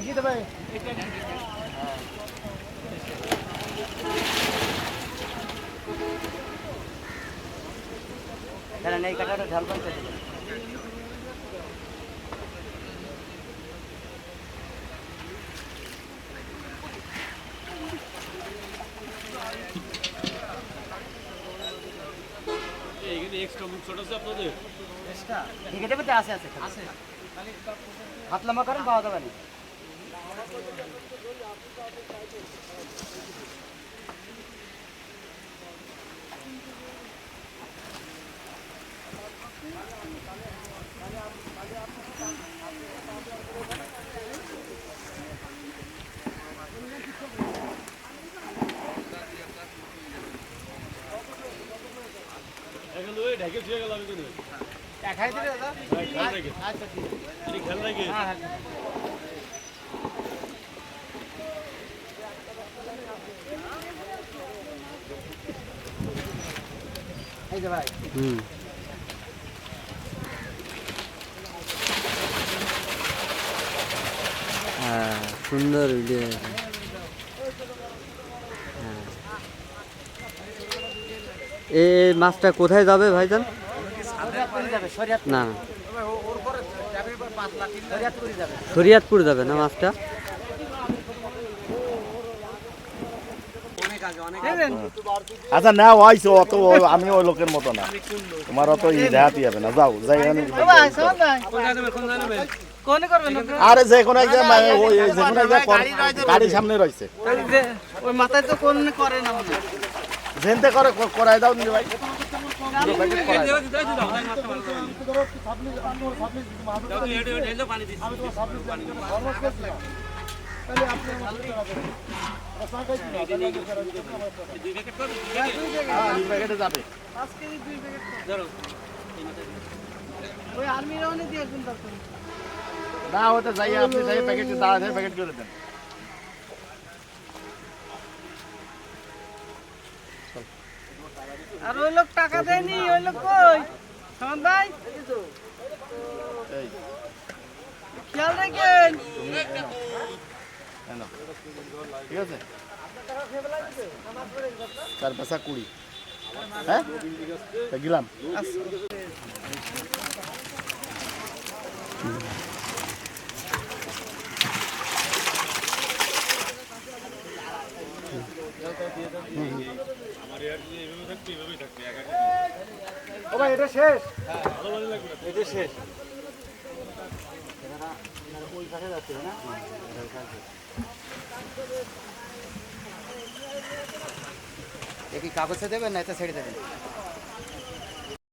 এই কাটাটা ঢাল পাইতে হাত লম্বা করেন পাওয়া যাবে না। সুন্দর ভিডিও। এই মাছটা কোথায় যাবে ভাইজান? না শরিয়াতপুর যাবে না মাছটা? আচ্ছা না হয়েছে অত, আমি ওই লোকের মতো না, তোমার অত দেখাতে যাবে না, যাও যাই। আরে যে কোনো গাড়ির সামনে রয়েছে জেনতে করে করাই দাও নি ভাই। না হতে যাই, আপনি যাই প্যাকেট দাঁড়া প্যাকেট করে দেন। আর ওই লোক টাকা দেয়নি, ওই লোক কই? সামান ভাই খেয়াল রাখেন। ঠিক আছে, 4 পয়সা 20। হ্যাঁ গেলাম। ও ভাই এটা শেষ, এটা শেষ। কি কাগজে দেবেন না এটা ছেড়ে দেবেন?